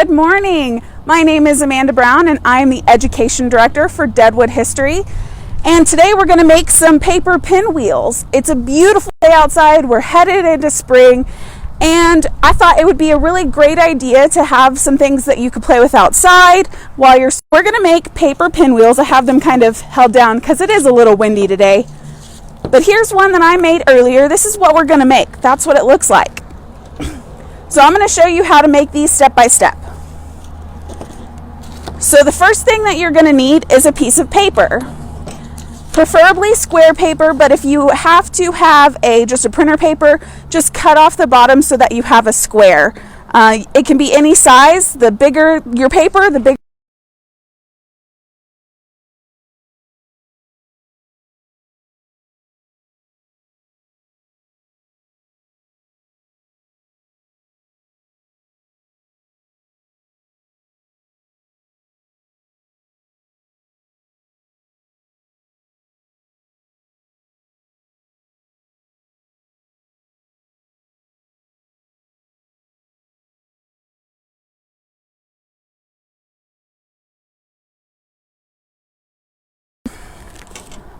Good morning. My name is Amanda Brown and I am the Education Director for Deadwood History. And today we're going to make some paper pinwheels. It's a beautiful day outside. We're headed into spring. And I thought it would be a really great idea to have some things that you could play with outside while we're going to make paper pinwheels. I have them kind of held down because it is a little windy today. But here's one that I made earlier. This is what we're going to make. That's what it looks like. So I'm going to show you how to make these step by step. So the first thing that you're going to need is a piece of paper. Preferably square paper, but if you have to have just a printer paper, just cut off the bottom so that you have a square. It can be any size. The bigger your paper, the bigger.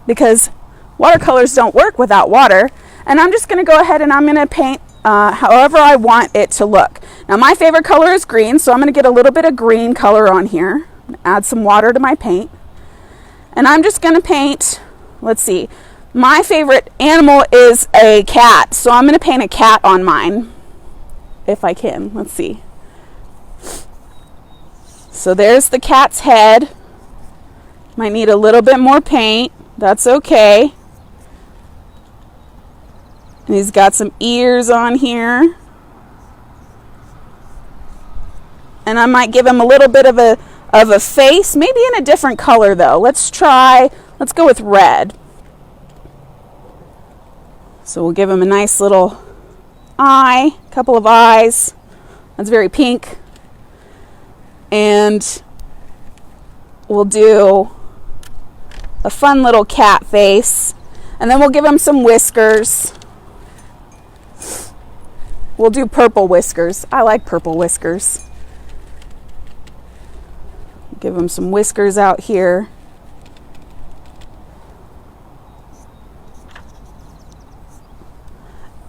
Because watercolors don't work without water. And I'm just going to go ahead and I'm going to paint however I want it to look. Now my favorite color is green, so I'm going to get a little bit of green color on here. Add some water to my paint. And I'm just going to paint, let's see, my favorite animal is a cat, so I'm going to paint a cat on mine, if I can. Let's see. So there's the cat's head. Might need a little bit more paint. That's okay. And he's got some ears on here. And I might give him a little bit of a face, maybe in a different color though. Let's go with red. So we'll give him a nice little eye, couple of eyes. That's very pink. And we'll do a fun little cat face, and then we'll give him some whiskers. We'll do purple whiskers. I like purple whiskers. Give him some whiskers out here.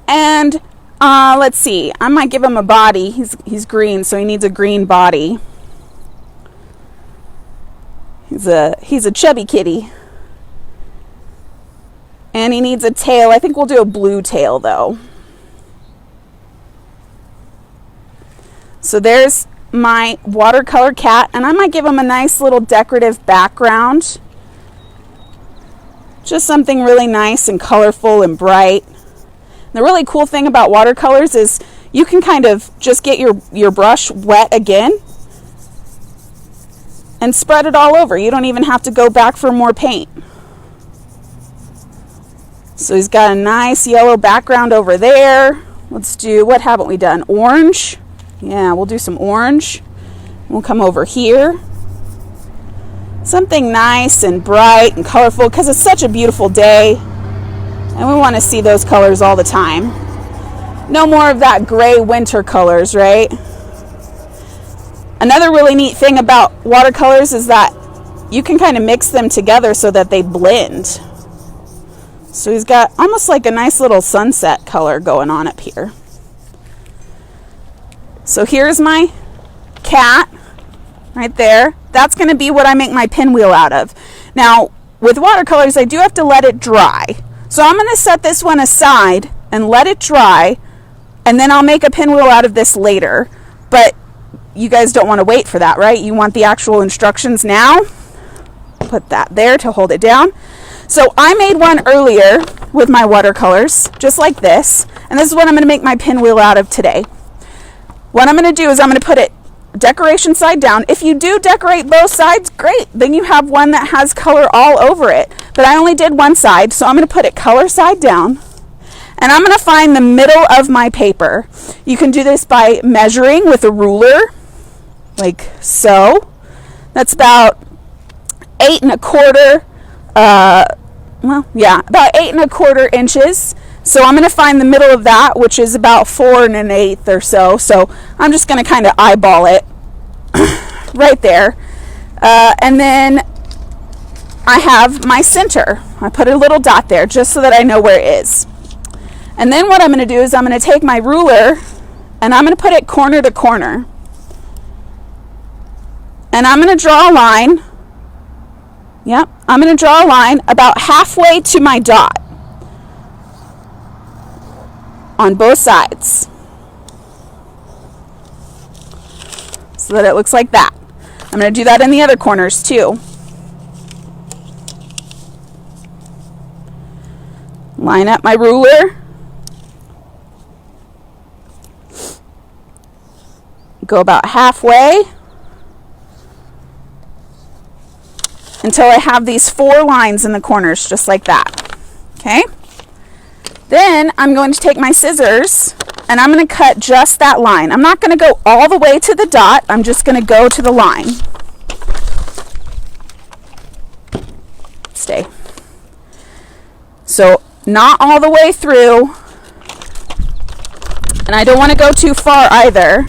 And let's see, I might give him a body. He's green, so he needs a green body. He's a chubby kitty. And he needs a tail. I think we'll do a blue tail though. So there's my watercolor cat, and I might give him a nice little decorative background. Just something really nice and colorful and bright. The really cool thing about watercolors is you can kind of just get your brush wet again and spread it all over. You don't even have to go back for more paint. So he's got a nice yellow background over there. Let's do, what haven't we done? Orange. Yeah, we'll do some orange. We'll come over here. Something nice and bright and colorful because it's such a beautiful day. And we want to see those colors all the time. No more of that gray winter colors, right? Another really neat thing about watercolors is that you can kind of mix them together so that they blend. So he's got almost like a nice little sunset color going on up here. So here's my cat right there. That's going to be what I make my pinwheel out of. Now, with watercolors, I do have to let it dry. So I'm going to set this one aside and let it dry, and then I'll make a pinwheel out of this later. But you guys don't want to wait for that, right? You want the actual instructions now. Put that there to hold it down. So I made one earlier with my watercolors, just like this. And this is what I'm going to make my pinwheel out of today. What I'm going to do is I'm going to put it decoration side down. If you do decorate both sides, great. Then you have one that has color all over it. But I only did one side, so I'm going to put it color side down. And I'm going to find the middle of my paper. You can do this by measuring with a ruler, like so. That's about 8 1/4 about 8 1/4 inches. So I'm going to find the middle of that, which is about 4 1/8 or so. So I'm just going to kind of eyeball it right there. And then I have my center. I put a little dot there just so that I know where it is. And then what I'm going to do is I'm going to take my ruler and I'm going to put it corner to corner. And I'm going to draw a line. Yep, I'm going to draw a line about halfway to my dot on both sides, so that it looks like that. I'm going to do that in the other corners too. Line up my ruler. Go about halfway until I have these 4 lines in the corners, just like that. Okay? Then I'm going to take my scissors and I'm going to cut just that line. I'm not going to go all the way to the dot. I'm just going to go to the line. Stay. So not all the way through, and I don't want to go too far either.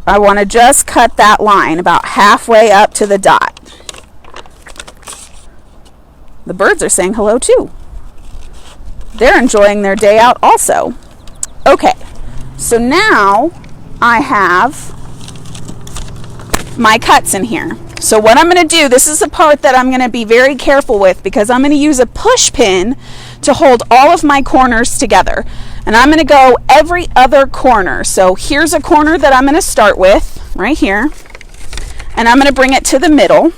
I want to just cut that line about halfway up to the dot. The birds are saying hello too. They're enjoying their day out also. Okay, so now I have my cuts in here. So what I'm going to do, this is the part that I'm going to be very careful with, because I'm going to use a push pin to hold all of my corners together. And I'm going to go every other corner. So here's a corner that I'm going to start with right here. And I'm going to bring it to the middle.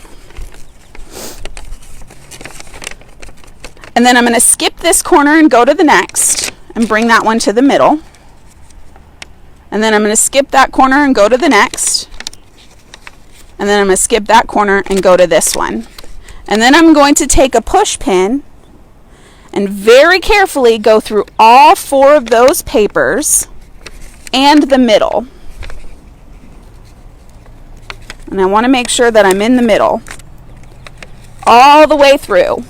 And then I'm going to skip this corner and go to the next and bring that one to the middle. And then I'm going to skip that corner and go to the next. And then I'm going to skip that corner and go to this one. And then I'm going to take a push pin and very carefully go through all 4 of those papers and the middle. And I want to make sure that I'm in the middle all the way through.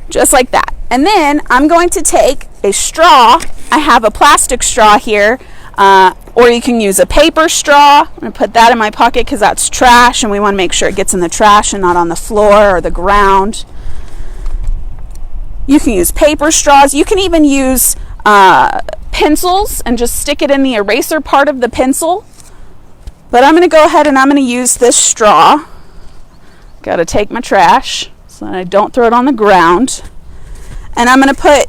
Just like that. And then I'm going to take a straw. I have a plastic straw here, or you can use a paper straw. I'm going to put that in my pocket because that's trash, and we want to make sure it gets in the trash and not on the floor or the ground. You can use paper straws. You can even use pencils and just stick it in the eraser part of the pencil. But I'm going to go ahead and I'm going to use this straw. Got to take my trash so that I don't throw it on the ground. And I'm going to put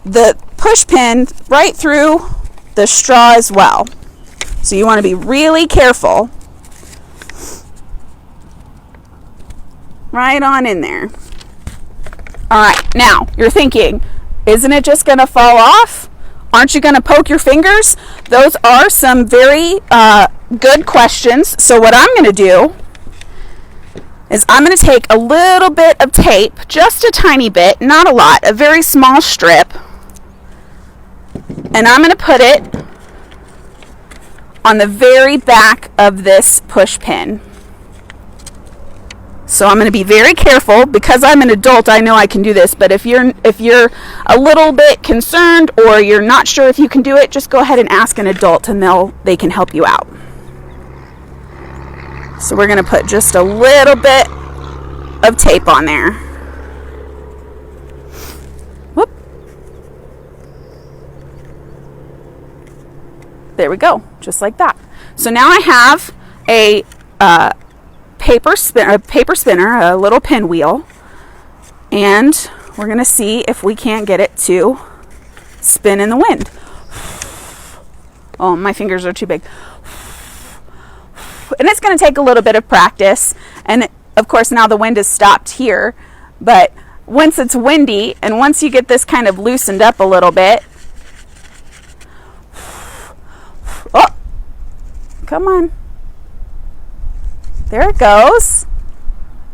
the push pin right through the straw as well. So you want to be really careful. Right on in there. All right, now you're thinking, isn't it just going to fall off? Aren't you going to poke your fingers? Those are some very good questions. So what I'm going to do is I'm going to take a little bit of tape, just a tiny bit, not a lot, a very small strip, and I'm going to put it on the very back of this push pin. So I'm going to be very careful. Because I'm an adult, I know I can do this, but if you're a little bit concerned or you're not sure if you can do it, just go ahead and ask an adult and they can help you out. So we're going to put just a little bit of tape on there. Whoop. There we go, just like that. So now I have a paper spinner, a little pinwheel, and we're going to see if we can't get it to spin in the wind. Oh, my fingers are too big. And it's going to take a little bit of practice, and of course now the wind has stopped here, but once it's windy and once you get this kind of loosened up a little bit, oh, come on, there it goes.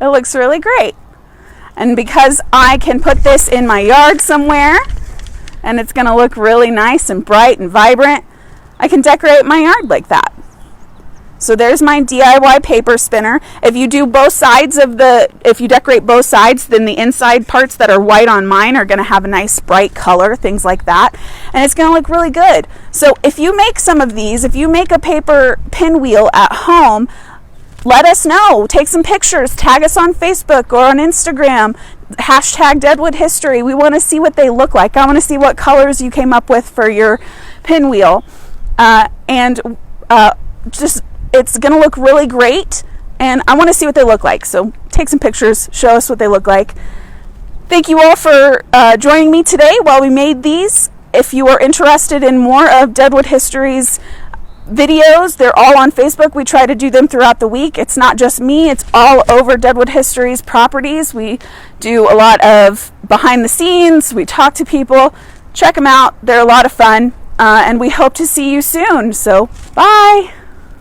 It looks really great. And because I can put this in my yard somewhere and it's going to look really nice and bright and vibrant, I can decorate my yard like that. So there's my DIY paper spinner. If you do both sides of if you decorate both sides, then the inside parts that are white on mine are going to have a nice bright color, things like that. And it's going to look really good. So if you make some of these, if you make a paper pinwheel at home, let us know. Take some pictures. Tag us on Facebook or on Instagram. Hashtag Deadwood History. We want to see what they look like. I want to see what colors you came up with for your pinwheel. Just it's going to look really great, and I want to see what they look like. So take some pictures, show us what they look like. Thank you all for joining me today while we made these. If you are interested in more of Deadwood History's videos, they're all on Facebook. We try to do them throughout the week. It's not just me, it's all over Deadwood History's properties. We do a lot of behind the scenes. We talk to people. Check them out. They're a lot of fun, and we hope to see you soon. So, bye.